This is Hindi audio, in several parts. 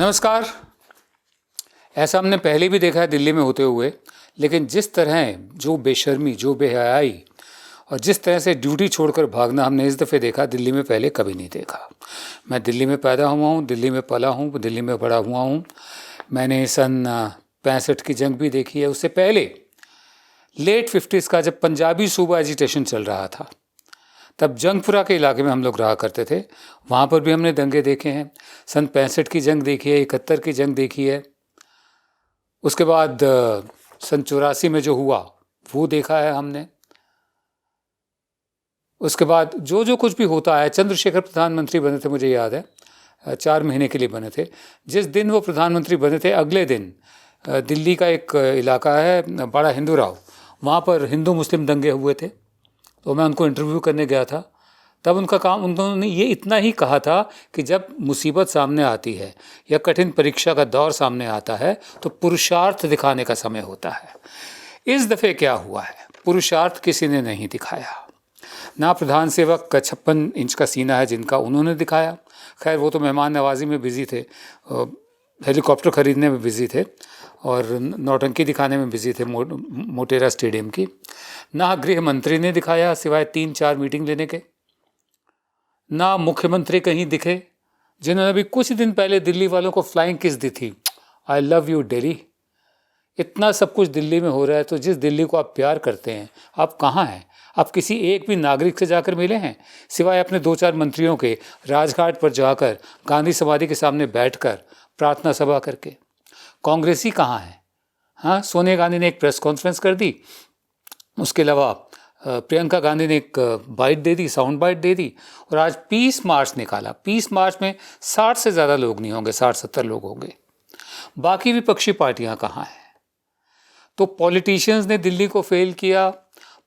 नमस्कार। ऐसा हमने पहले भी देखा है दिल्ली में होते हुए, लेकिन जिस तरह जो बेशर्मी, जो बेहयाई और जिस तरह से ड्यूटी छोड़कर भागना हमने इस दफ़े देखा, दिल्ली में पहले कभी नहीं देखा। मैं दिल्ली में पैदा हुआ हूँ, दिल्ली में पला हूँ, दिल्ली में बड़ा हुआ हूँ। मैंने सन 65 की जंग भी देखी है। उससे पहले लेट 50s का जब पंजाबी सूबा एजिटेशन चल रहा था, तब जंगपुरा के इलाके में हम लोग रहा करते थे। वहाँ पर भी हमने दंगे देखे हैं। सन 65 की जंग देखी है, 71 की जंग देखी है। उसके बाद सन 84 में जो हुआ वो देखा है हमने। उसके बाद जो जो कुछ भी होता है, चंद्रशेखर प्रधानमंत्री बने थे, मुझे याद है 4 महीने के लिए बने थे। जिस दिन वो प्रधानमंत्री बने थे, अगले दिन दिल्ली का एक इलाका है बड़ा हिंदू राव, वहाँ पर हिंदू मुस्लिम दंगे हुए थे। तो मैं उनको इंटरव्यू करने गया था। तब उनका काम, उन्होंने ये इतना ही कहा था कि जब मुसीबत सामने आती है या कठिन परीक्षा का दौर सामने आता है तो पुरुषार्थ दिखाने का समय होता है। इस दफ़े क्या हुआ है, पुरुषार्थ किसी ने नहीं दिखाया। ना प्रधान सेवक का 56 इंच का सीना है जिनका, उन्होंने दिखाया। खैर वो तो मेहमान नवाजी में बिजी थे, हेलीकॉप्टर खरीदने में बिजी थे और नौटंकी दिखाने में बिजी थे मोटेरा स्टेडियम की। ना गृह मंत्री ने दिखाया सिवाय 3-4 मीटिंग लेने के। ना मुख्यमंत्री कहीं दिखे, जिन्होंने अभी कुछ दिन पहले दिल्ली वालों को फ्लाइंग किस दी थी, आई लव यू दिल्ली। इतना सब कुछ दिल्ली में हो रहा है, तो जिस दिल्ली को आप प्यार करते हैं, आप कहाँ हैं? आप किसी एक भी नागरिक से जाकर मिले हैं सिवाय अपने 2-4 मंत्रियों के, राजघाट पर जाकर गांधी समाधि के सामने बैठकर प्रार्थना सभा करके? कांग्रेसी कहाँ है? हाँ, सोनिया गांधी ने एक प्रेस कॉन्फ्रेंस कर दी, उसके अलावा प्रियंका गांधी ने एक बाइट दे दी, साउंड बाइट दे दी, और आज पीस मार्च निकाला। पीस मार्च में 60 से ज़्यादा लोग नहीं होंगे, 60-70 लोग होंगे। बाकी विपक्षी पार्टियां कहाँ हैं? तो पॉलिटिशियंस ने दिल्ली को फेल किया।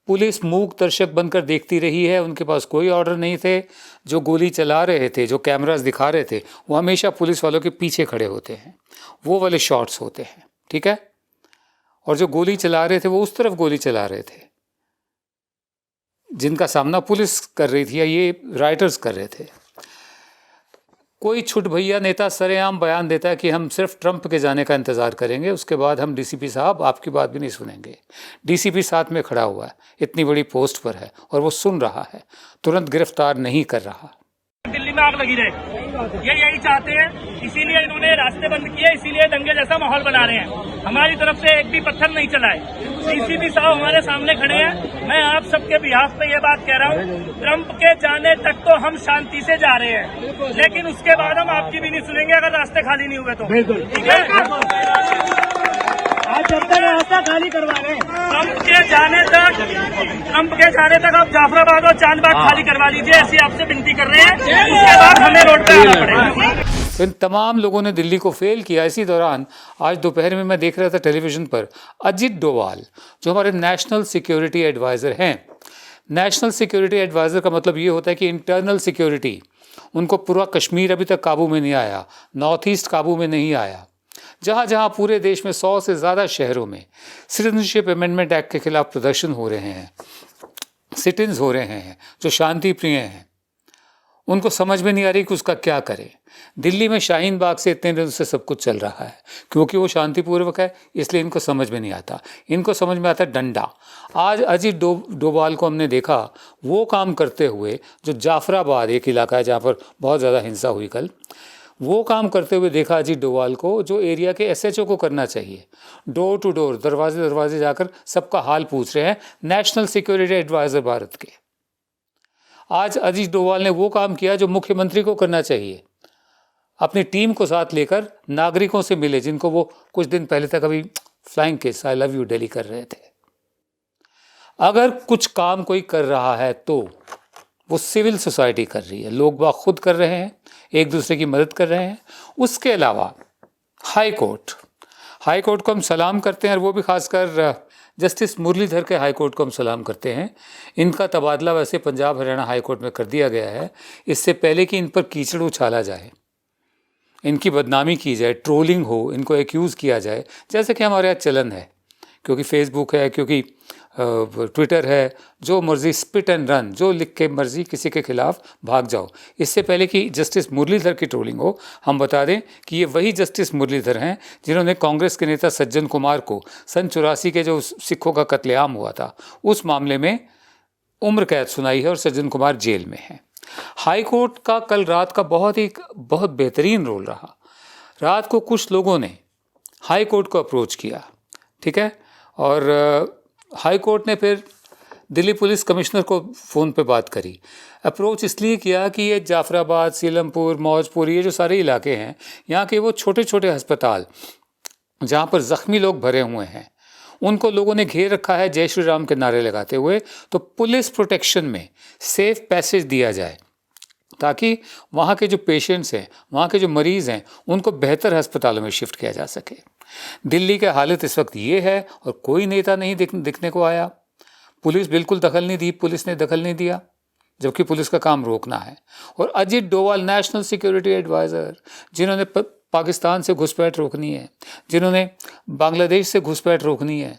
पुलिस मूक दर्शक बनकर देखती रही है, उनके पास कोई ऑर्डर नहीं थे। जो गोली चला रहे थे, जो कैमरास दिखा रहे थे, वो हमेशा पुलिस वालों के पीछे खड़े होते हैं, वो वाले शॉट्स होते हैं, ठीक है। और जो गोली चला रहे थे वो उस तरफ गोली चला रहे थे जिनका सामना पुलिस कर रही थी या ये राइटर्स कर रहे थे। कोई छुट भैया नेता सरेआम बयान देता है कि हम सिर्फ ट्रंप के जाने का इंतज़ार करेंगे, उसके बाद हम डीसीपी साहब आपकी बात भी नहीं सुनेंगे। डीसीपी साथ में खड़ा हुआ है, इतनी बड़ी पोस्ट पर है और वो सुन रहा है, तुरंत गिरफ्तार नहीं कर रहा। दिल्ली में आग लगी रहे, ये यही चाहते हैं, इसीलिए इन्होंने रास्ते बंद किए, इसीलिए दंगे जैसा माहौल बना रहे हैं। हमारी तरफ से एक भी पत्थर नहीं चलाए। डीसीपी साहब हमारे सामने खड़े हैं। मैं आप सबके बिहाफ पे ये बात कह रहा हूँ, ट्रंप के जाने तक तो हम शांति से जा रहे हैं, लेकिन उसके बाद हम आपकी भी नहीं सुनेंगे अगर रास्ते खाली नहीं हुए तो। ठीक है, आज जब तक रास्ता खाली करवा रहे हैं, ट्रंप के जाने तक आप जाफराबाद और चांदबाग खाली करवा लीजिए, ऐसी आपसे विनती कर रहे हैं। उसके बाद हमें रोड पे आना पड़ेगा। इन तमाम लोगों ने दिल्ली को फेल किया। इसी दौरान आज दोपहर में मैं देख रहा था टेलीविज़न पर, अजित डोवाल जो हमारे नेशनल सिक्योरिटी एडवाइज़र हैं। नेशनल सिक्योरिटी एडवाइज़र का मतलब ये होता है कि इंटरनल सिक्योरिटी, उनको पूरा कश्मीर अभी तक काबू में नहीं आया, नॉर्थ ईस्ट काबू में नहीं आया। जहाँ जहाँ पूरे देश में 100 से ज़्यादा शहरों में सिटीजनशिप अमेंडमेंट एक्ट के खिलाफ प्रदर्शन हो रहे हैं, सिटिंग्स हो रहे हैं जो शांति प्रिय हैं, उनको समझ में नहीं आ रही कि उसका क्या करें। दिल्ली में शाहीन बाग से इतने दिनों से सब कुछ चल रहा है क्योंकि वो शांतिपूर्वक है, इसलिए इनको समझ में नहीं आता। इनको समझ में आता है डंडा। आज अजित डोभाल को हमने देखा वो काम करते हुए, जो जाफराबाद एक इलाका है जहाँ पर बहुत ज़्यादा हिंसा हुई कल, वो काम करते हुए देखा अजित डोभाल को, जो एरिया के एसएचओ को करना चाहिए। डोर टू डोर, दरवाजे दरवाजे जाकर सबका हाल पूछ रहे हैं, नेशनल सिक्योरिटी एडवाइज़र भारत के। आज अजित डोभाल ने वो काम किया जो मुख्यमंत्री को करना चाहिए। अपनी टीम को साथ लेकर नागरिकों से मिले जिनको वो कुछ दिन पहले तक अभी flying kiss, I love you Delhi कर रहे थे। अगर कुछ काम कोई कर रहा है तो वो सिविल सोसाइटी कर रही है, लोग बाग खुद कर रहे हैं, एक दूसरे की मदद कर रहे हैं। उसके अलावा हाई कोर्ट को हम सलाम करते हैं, और वो भी खासकर जस्टिस मुरलीधर के हाई कोर्ट को हम सलाम करते हैं। इनका तबादला वैसे पंजाब हरियाणा हाई कोर्ट में कर दिया गया है, इससे पहले कि इन पर कीचड़ उछाला जाए, इनकी बदनामी की जाए, ट्रोलिंग हो, इनको एक्यूज़ किया जाए, जैसे कि हमारे यहाँ चलन है, क्योंकि फेसबुक है, क्योंकि ट्विटर है, जो मर्जी स्पिट एंड रन, जो लिख के मर्जी किसी के खिलाफ भाग जाओ। इससे पहले कि जस्टिस मुरलीधर की ट्रोलिंग हो, हम बता दें कि ये वही जस्टिस मुरलीधर हैं जिन्होंने कांग्रेस के नेता सज्जन कुमार को सन 84 के जो सिखों का कत्लेआम हुआ था उस मामले में उम्र कैद सुनाई है और सज्जन कुमार जेल में हैं। हाई कोर्ट का कल रात का बहुत बेहतरीन रोल रहा। रात को कुछ लोगों ने हाई कोर्ट को अप्रोच किया, ठीक है, और हाई कोर्ट ने फिर दिल्ली पुलिस कमिश्नर को फ़ोन पे बात करी। अप्रोच इसलिए किया कि ये जाफराबाद, सीलमपुर, मौजपुर, ये जो सारे इलाके हैं, यहाँ के वो छोटे छोटे अस्पताल जहाँ पर ज़ख्मी लोग भरे हुए हैं, उनको लोगों ने घेर रखा है जय श्री राम के नारे लगाते हुए। तो पुलिस प्रोटेक्शन में सेफ पैसेज दिया जाए ताकि वहाँ के जो पेशेंट्स हैं, वहाँ के जो मरीज़ हैं, उनको बेहतर अस्पतालों में शिफ्ट किया जा सके। दिल्ली की हालत इस वक्त ये है और कोई नेता नहीं दिखने को आया। पुलिस बिल्कुल दखल नहीं दी, पुलिस ने दखल नहीं दिया, जबकि पुलिस का काम रोकना है। और Ajit Doval, national security adviser, जिन्होंने पाकिस्तान से घुसपैठ रोकनी है, जिन्होंने बांग्लादेश से घुसपैठ रोकनी है,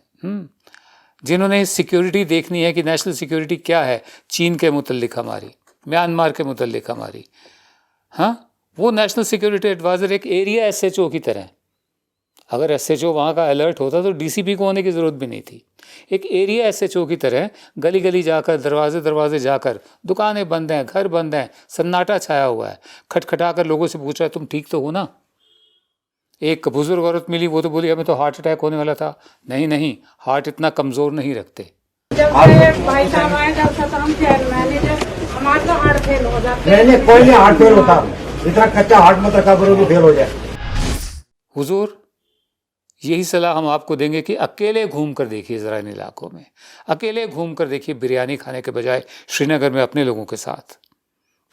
जिन्होंने सिक्योरिटी देखनी है कि नेशनल सिक्योरिटी क्या है, चीन के मुतल्लिक हमारी, म्यांमार के मुतल्लिक हमारी, हाँ, वो नेशनल सिक्योरिटी एडवाइज़र एक एरिया SHO की तरह। अगर SHO वहाँ का अलर्ट होता तो DCP को होने की ज़रूरत भी नहीं थी। एक एरिया SHO की तरह गली गली जाकर, दरवाजे दरवाजे जाकर, दुकानें बंद हैं, घर बंद हैं, सन्नाटा छाया हुआ है, खटखटा कर लोगों से पूछ रहा है तुम ठीक तो हो ना। एक बुजुर्ग औरत मिली, वो तो बोली हमें तो हार्ट अटैक होने वाला था। नहीं, हार्ट इतना कमज़ोर नहीं रखते। जब भाई साहब आए जब सतरम मैनेजर हमारा तो हार्ट फेल हो जाता है। नहीं कोई नहीं हार्ट फेल होता, इतना कच्चा हार्ट मत रखा करो कि फेल हो जाए। हुजूर, यही सलाह हम आपको देंगे कि अकेले घूम कर देखिए ज़रा इन इलाकों में, अकेले घूम कर देखिए बिरयानी खाने के बजाय श्रीनगर में अपने लोगों के साथ।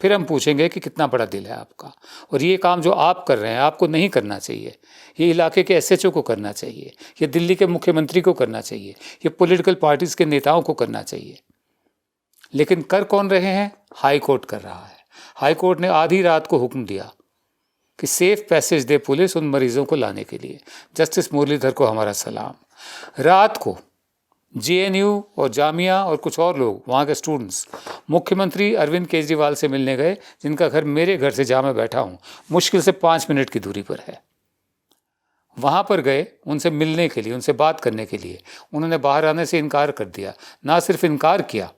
फिर हम पूछेंगे कि कितना बड़ा दिल है आपका। और ये काम जो आप कर रहे हैं आपको नहीं करना चाहिए, ये इलाके के SHO को करना चाहिए, ये दिल्ली के मुख्यमंत्री को करना चाहिए, ये पॉलिटिकल पार्टीज़ के नेताओं को करना चाहिए। लेकिन कर कौन रहे हैं? हाई कोर्ट कर रहा है। हाई कोर्ट ने आधी रात को हुक्म दिया कि सेफ पैसेज दे पुलिस उन मरीजों को लाने के लिए। जस्टिस मुरलीधर को हमारा सलाम। रात को JNU और जामिया और कुछ और लोग, वहाँ के स्टूडेंट्स, मुख्यमंत्री अरविंद केजरीवाल से मिलने गए, जिनका घर मेरे घर से जहाँ मैं बैठा हूँ मुश्किल से 5 मिनट की दूरी पर है। वहाँ पर गए उनसे मिलने के लिए, उनसे बात करने के लिए। उन्होंने बाहर आने से इनकार कर दिया। ना सिर्फ इनकार किया,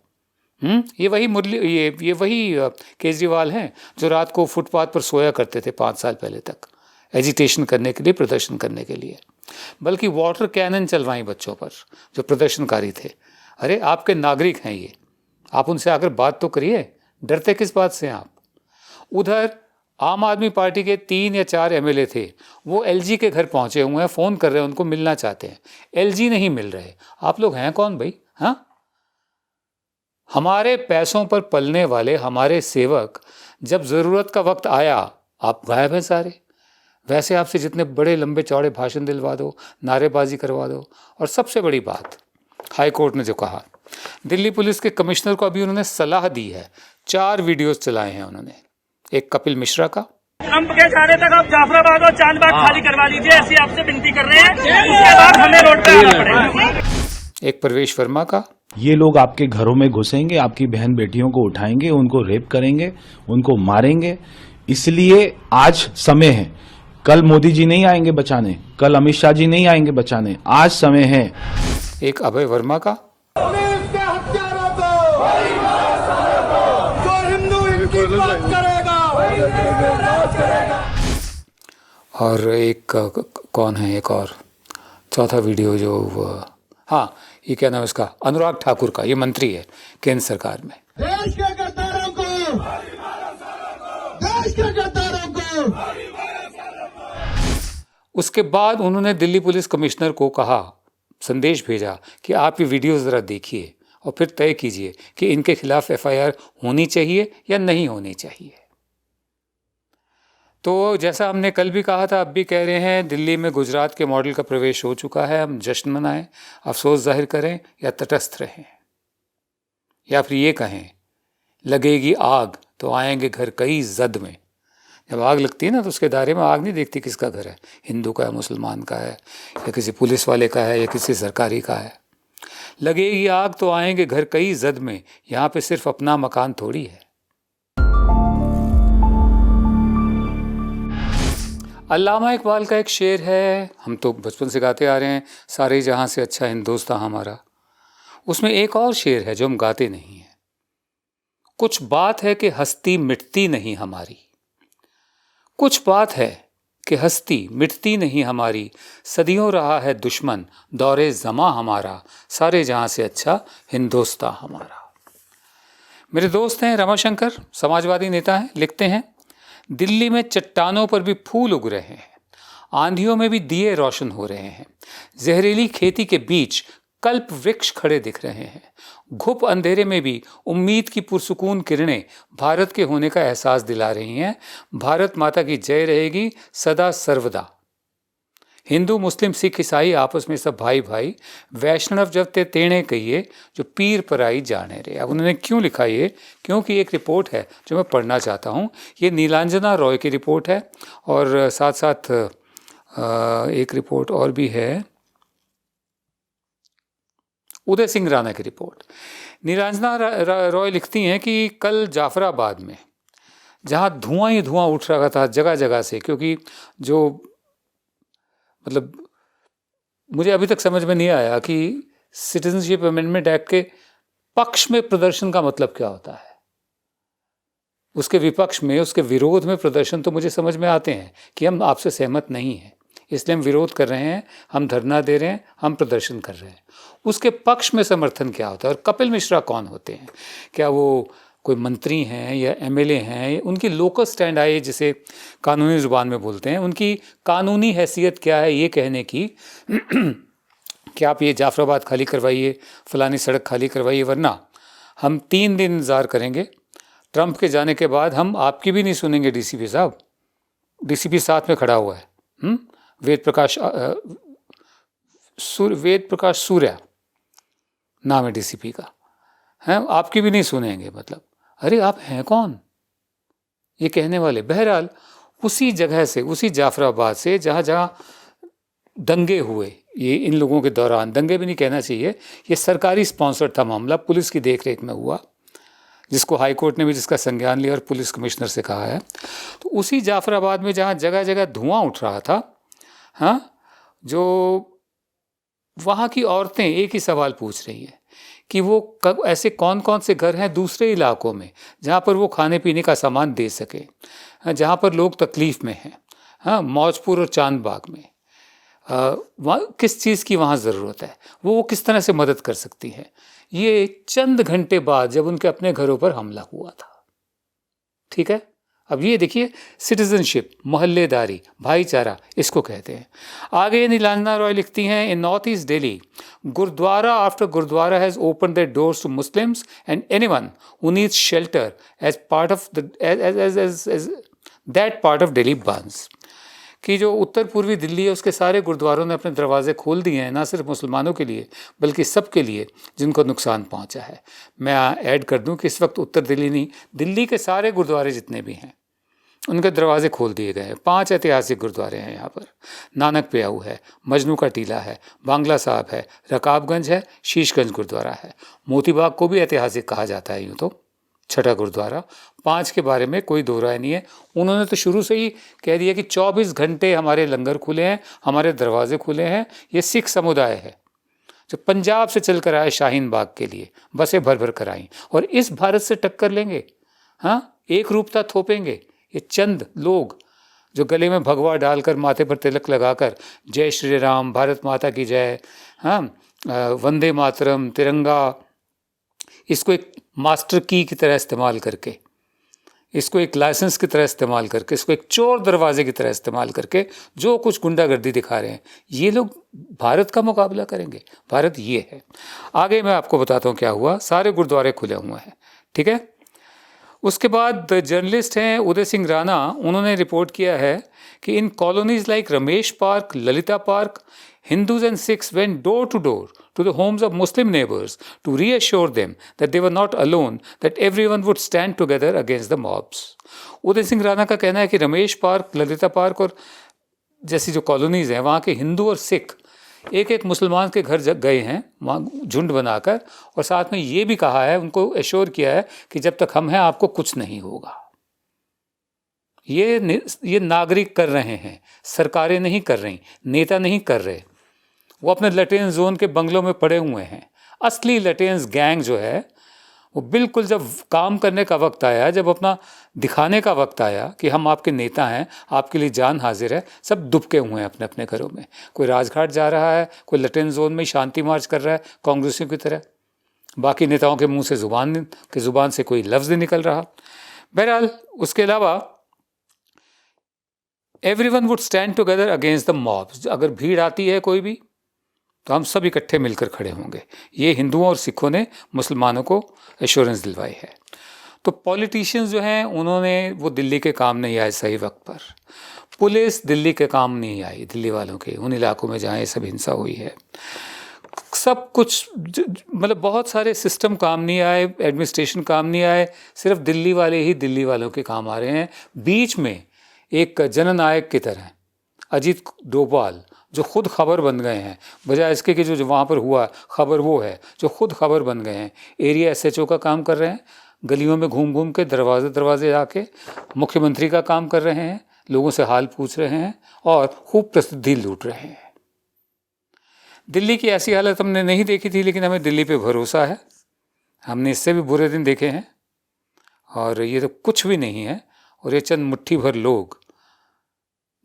ये वही केजरीवाल हैं जो रात को फुटपाथ पर सोया करते थे 5 साल पहले तक, एजिटेशन करने के लिए, प्रदर्शन करने के लिए, बल्कि वाटर कैनन चलवाई बच्चों पर जो प्रदर्शनकारी थे। अरे आपके नागरिक हैं ये, आप उनसे आकर बात तो करिए, डरते किस बात से आप। उधर आम आदमी पार्टी के 3 या 4 MLA थे, वो LG के घर पहुंचे हुए हैं, फ़ोन कर रहे हैं, उनको मिलना चाहते हैं। LG नहीं मिल रहे। आप लोग हैं कौन भाई? हाँ, हमारे पैसों पर पलने वाले हमारे सेवक, जब ज़रूरत का वक्त आया आप गायब हैं सारे। वैसे आपसे जितने बड़े लंबे चौड़े भाषण दिलवा दो, नारेबाजी करवा दो। और सबसे बड़ी बात, हाई कोर्ट ने जो कहा, दिल्ली पुलिस के कमिश्नर को अभी उन्होंने सलाह दी है। 4 वीडियोस चलाए हैं उन्होंने। एक कपिल मिश्रा का, ट्रंप के जाने तक आप जाफराबाद और चांदबाग खाली करवा लीजिए, ऐसी आपसे विनती कर रहे हैं। उसके बाद हमें रोड पे आना पड़ेगा। एक परवेश वर्मा का, ये लोग आपके घरों में घुसेंगे, आपकी बहन बेटियों को उठाएंगे, उनको रेप करेंगे, उनको मारेंगे। इसलिए आज समय है। कल मोदी जी नहीं आएंगे बचाने, कल अमित शाह जी नहीं आएंगे बचाने, आज समय है। एक अभय वर्मा का, पुलिस के हत्यारों को जो हिंदू इनकी बात करेगा। और एक कौन है, एक और चौथा वीडियो जो, हाँ, ये क्या नाम है इसका, अनुराग ठाकुर का। ये मंत्री है केंद्र सरकार में। देश के गद्दारों को, देश के गद्दारों को। उसके बाद उन्होंने दिल्ली पुलिस कमिश्नर को कहा, संदेश भेजा कि आप ये वीडियो ज़रा देखिए और फिर तय कीजिए कि इनके खिलाफ FIR होनी चाहिए या नहीं होनी चाहिए। तो जैसा हमने कल भी कहा था, अब भी कह रहे हैं, दिल्ली में गुजरात के मॉडल का प्रवेश हो चुका है। हम जश्न मनाएं, अफसोस जाहिर करें या तटस्थ रहें, या फिर ये कहें लगेगी आग तो आएंगे घर कई जद में। जब आग लगती है ना तो उसके दायरे में आग नहीं देखती किसका घर है, हिंदू का है, मुसलमान का है, या किसी पुलिस वाले का है, या किसी सरकारी का है। लगेगी आग तो आएंगे घर कई जद में, यहाँ पे सिर्फ अपना मकान थोड़ी है। अल्लामा इकबाल का एक शेर है, हम तो बचपन से गाते आ रहे हैं, सारे जहां से अच्छा हिंदुस्तान हमारा। उसमें एक और शेर है जो हम गाते नहीं हैं। कुछ बात है कि हस्ती मिटती नहीं हमारी, कुछ बात है कि हस्ती मिटती नहीं हमारी, सदियों रहा है दुश्मन दौरे ज़मा हमारा, सारे जहां से अच्छा हिंदुस्तान हमारा। मेरे दोस्त हैं रमाशंकर, समाजवादी नेता हैं, लिखते हैं, दिल्ली में चट्टानों पर भी फूल उग रहे हैं, आंधियों में भी दिए रोशन हो रहे हैं, जहरीली खेती के बीच कल्प वृक्ष खड़े दिख रहे हैं, घुप अंधेरे में भी उम्मीद की पुरसुकून किरणें भारत के होने का एहसास दिला रही हैं। भारत माता की जय रहेगी सदा सर्वदा। हिंदू मुस्लिम सिख ईसाई आपस में सब भाई भाई, वैष्णव जब ते तेणे कहिए जो पीर पराई जाने रे। अब उन्होंने क्यों लिखा ये? क्योंकि एक रिपोर्ट है जो मैं पढ़ना चाहता हूँ। ये नीलांजना रॉय की रिपोर्ट है और साथ साथ एक रिपोर्ट और भी है, उदय सिंह राणा की रिपोर्ट। नीलांजना रॉय लिखती हैं कि कल जाफराबाद में जहाँ धुआं ही धुआं उठ रहा था जगह जगह से, क्योंकि जो मतलब मुझे अभी तक समझ में नहीं आया कि सिटीजनशिप अमेंडमेंट एक्ट के पक्ष में प्रदर्शन का मतलब क्या होता है। उसके विपक्ष में, उसके विरोध में प्रदर्शन तो मुझे समझ में आते हैं कि हम आपसे सहमत नहीं हैं, इसलिए हम विरोध कर रहे हैं, हम धरना दे रहे हैं, हम प्रदर्शन कर रहे हैं। उसके पक्ष में समर्थन क्या होता है? और कपिल मिश्रा कौन होते हैं? क्या वो कोई मंत्री हैं या एमएलए हैं? उनकी लोकल स्टैंड आई जिसे कानूनी ज़ुबान में बोलते हैं, उनकी कानूनी हैसियत क्या है ये कहने की कि आप ये जाफराबाद खाली करवाइए, फलानी सड़क खाली करवाइए, वरना हम 3 दिन इंतज़ार करेंगे, ट्रंप के जाने के बाद हम आपकी भी नहीं सुनेंगे। डीसीपी साहब, डीसीपी साथ में खड़ा हुआ है, वेद प्रकाश सूर्या नाम है डीसीपी का, हैं, आपकी भी नहीं सुनेंगे। मतलब अरे आप हैं कौन ये कहने वाले? बहरहाल उसी जगह से, उसी जाफराबाद से जहाँ जहाँ दंगे हुए, ये इन लोगों के दौरान, दंगे भी नहीं कहना चाहिए, ये सरकारी स्पॉन्सर्ड था मामला, पुलिस की देखरेख में हुआ, जिसको हाई कोर्ट ने भी जिसका संज्ञान लिया और पुलिस कमिश्नर से कहा है। तो उसी जाफराबाद में जहाँ जगह जगह धुआं उठ रहा था, हाँ, जो वहाँ की औरतें एक ही सवाल पूछ रही है कि वो ऐसे कौन कौन से घर हैं दूसरे इलाकों में जहाँ पर वो खाने पीने का सामान दे सके, जहाँ पर लोग तकलीफ़ में हैं, हाँ, मौजपुर और चांदबाग में वहाँ किस चीज़ की वहाँ ज़रूरत है, वो किस तरह से मदद कर सकती है। ये चंद घंटे बाद जब उनके अपने घरों पर हमला हुआ था। ठीक है, अब ये देखिए, सिटीजनशिप, मोहल्लेदारी, भाईचारा, इसको कहते हैं। आगे नीलांजना रॉय लिखती हैं, in north east Delhi gurdwara after gurdwara has open their doors to Muslims and anyone who needs shelter as part of that part of Delhi burns. कि जो उत्तर पूर्वी दिल्ली है उसके सारे गुरुद्वारों ने अपने दरवाजे खोल दिए हैं, ना सिर्फ मुसलमानों के लिए बल्कि सबके लिए जिनको नुकसान पहुंचा है। मैं ऐड कर दूं कि इस वक्त उत्तर दिल्ली नहीं, दिल्ली के सारे गुरुद्वारे जितने भी हैं उनके दरवाजे खोल दिए गए हैं। 5 ऐतिहासिक गुरुद्वारे हैं यहाँ पर, नानक प्याऊ है, मजनू का टीला है, बांग्ला साहब है, रकाबगंज है, शीशगंज गुरुद्वारा है, मोतीबाग को भी ऐतिहासिक कहा जाता है यूँ तो, छठा गुरुद्वारा। 5 के बारे में कोई दो राय नहीं है। उन्होंने तो शुरू से ही कह दिया कि 24 घंटे हमारे लंगर खुले हैं, हमारे दरवाजे खुले हैं। ये सिख समुदाय है जो पंजाब से चल कर आए शाहीन बाग के लिए, बसें भर भर कर आई और इस भारत से टक्कर लेंगे, हाँ, एक रूपता थोपेंगे। ये चंद लोग जो गले में भगवा डालकर, माथे पर तिलक लगाकर जय श्री राम, भारत माता की जय, हाँ, वंदे मातरम, तिरंगा, इसको एक मास्टर की तरह इस्तेमाल करके, इसको एक लाइसेंस की तरह इस्तेमाल करके, इसको एक चोर दरवाजे की तरह इस्तेमाल करके जो कुछ गुंडागर्दी दिखा रहे हैं, ये लोग भारत का मुकाबला करेंगे। भारत ये है। आगे मैं आपको बताता हूँ क्या हुआ। सारे गुरुद्वारे खुले हुए हैं, ठीक है। उसके बाद जर्नलिस्ट हैं उदय सिंह राणा, उन्होंने रिपोर्ट किया है कि in colonies like Ramesh Park, Lalita Park, Hindus and Sikhs went door to door to the homes of Muslim neighbors to reassure them that they were not alone, that everyone would stand together against the mobs. Uday Singh Rana का कहना है कि रमेश पार्क, ललिता पार्क और जैसी जो कॉलोनीज़ हैं वहाँ के हिंदू और सिख एक एक मुसलमान के घर गए हैं वहाँ झुंड बनाकर, और साथ में ये भी कहा है, उनको एश्योर किया है कि जब तक हम हैं आपको कुछ नहीं होगा। ये नागरिक कर रहे हैं, सरकारें नहीं कर रही, नेता नहीं कर रहे। वो अपने लटेन जोन के बंगलों में पड़े हुए हैं। असली लटेन्स गैंग जो है वो बिल्कुल जब काम करने का वक्त आया, जब अपना दिखाने का वक्त आया कि हम आपके नेता हैं, आपके लिए जान हाजिर है, सब दुबके हुए हैं अपने अपने घरों में। कोई राजघाट जा रहा है, कोई लटेन जोन में शांति मार्च कर रहा है कांग्रेसियों की तरह, बाकी नेताओं के मुंह से जुबान से कोई लफ्ज़ नहीं निकल रहा। बहरहाल उसके अलावा everyone would stand together against the mob. अगर भीड़ आती है कोई भी तो हम सब इकट्ठे मिलकर खड़े होंगे। ये हिंदुओं और सिखों ने मुसलमानों को एश्योरेंस दिलवाई है। तो पॉलिटिशियंस जो हैं उन्होंने वो दिल्ली के काम नहीं आए सही वक्त पर। पुलिस दिल्ली के काम नहीं आई, दिल्ली वालों के, उन इलाकों में जहाँ ये सब हिंसा हुई है। सब कुछ मतलब बहुत सारे सिस्टम काम नहीं आए, एडमिनिस्ट्रेशन काम नहीं आए, सिर्फ दिल्ली वाले ही दिल्ली वालों के काम आ रहे हैं। बीच में एक जननायक की तरह अजीत डोभाल जो खुद खबर बन गए हैं, बजाय इसके कि जो वहाँ पर हुआ खबर वो है, जो खुद खबर बन गए हैं। एरिया SHO का काम कर रहे हैं, गलियों में घूम घूम के दरवाजे आके मुख्यमंत्री का काम कर रहे हैं, लोगों से हाल पूछ रहे हैं और खूब प्रसिद्धि लूट रहे हैं। दिल्ली की ऐसी हालत हमने नहीं देखी थी, लेकिन हमें दिल्ली पे भरोसा है। हमने इससे भी बुरे दिन देखे हैं और ये तो कुछ भी नहीं है। और ये चंद मुट्ठी भर लोग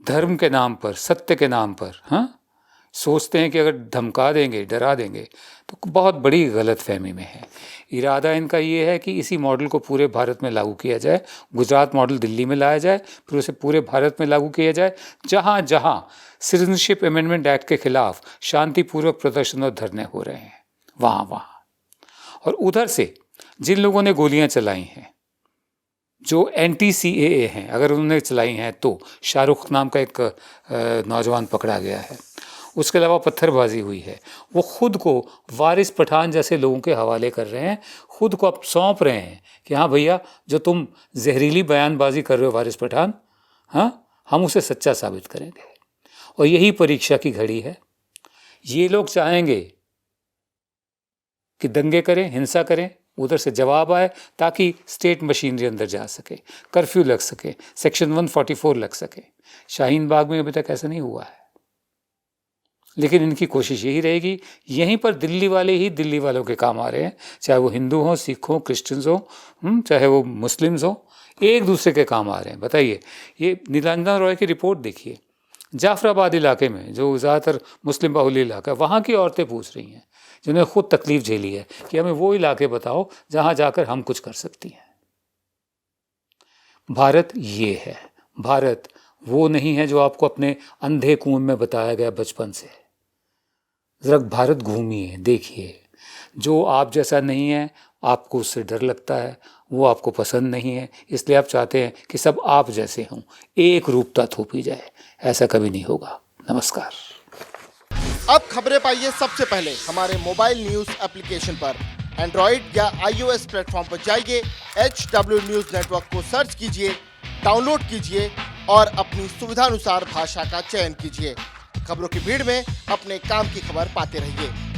धर्म के नाम पर, सत्य के नाम पर सोचते हैं कि अगर धमका देंगे, डरा देंगे तो बहुत बड़ी गलतफहमी में है। इरादा इनका ये है कि इसी मॉडल को पूरे भारत में लागू किया जाए। गुजरात मॉडल दिल्ली में लाया जाए, फिर उसे पूरे भारत में लागू किया जाए। जहाँ जहाँ सिटीजनशिप अमेंडमेंट एक्ट के खिलाफ शांतिपूर्वक प्रदर्शन और धरने हो रहे हैं वहाँ और उधर से जिन लोगों ने गोलियाँ चलाई हैं, जो anti-CAA हैं, अगर उन्होंने चलाई हैं तो शाहरुख नाम का एक नौजवान पकड़ा गया है। उसके अलावा पत्थरबाजी हुई है। वो खुद को वारिस पठान जैसे लोगों के हवाले कर रहे हैं, खुद को अब सौंप रहे हैं कि हाँ भैया, जो तुम जहरीली बयानबाजी कर रहे हो वारिस पठान, हम उसे सच्चा साबित करेंगे। और यही परीक्षा की घड़ी है। ये लोग चाहेंगे कि दंगे करें, हिंसा करें, उधर से जवाब आए ताकि स्टेट मशीनरी अंदर जा सके, कर्फ्यू लग सके, सेक्शन 144 लग सके। शाहीन बाग में अभी तक ऐसा नहीं हुआ है, लेकिन इनकी कोशिश यही रहेगी। यहीं पर दिल्ली वाले ही दिल्ली वालों के काम आ रहे हैं, चाहे वो हिंदू हों, सिख हों, क्रिश्चियंस हों, चाहे वो मुस्लिम्स हों, एक दूसरे के काम आ रहे हैं। बताइए, ये नीलांजना रॉय की रिपोर्ट देखिए। जाफराबाद इलाके में जो ज़्यादातर मुस्लिम बाहुल्य इलाका, वहाँ की औरतें पूछ रही हैं जिन्हें खुद तकलीफ झेली है कि हमें वो इलाके बताओ जहाँ जाकर हम कुछ कर सकती हैं। भारत ये है। भारत वो नहीं है जो आपको अपने अंधे कुएं में बताया गया बचपन से। ज़रा भारत घूमिए, देखिए। जो आप जैसा नहीं है, आपको उससे डर लगता है, वो आपको पसंद नहीं है, इसलिए आप चाहते हैं कि सब आप जैसे हों, एक रूपता थोपी जाए। ऐसा कभी नहीं होगा। नमस्कार। अब खबरें पाइए सबसे पहले हमारे मोबाइल न्यूज एप्लीकेशन पर। एंड्रॉइड या iOS प्लेटफॉर्म पर जाइए, HW न्यूज नेटवर्क को सर्च कीजिए, डाउनलोड कीजिए और अपनी सुविधानुसार भाषा का चयन कीजिए। खबरों की भीड़ में अपने काम की खबर पाते रहिए।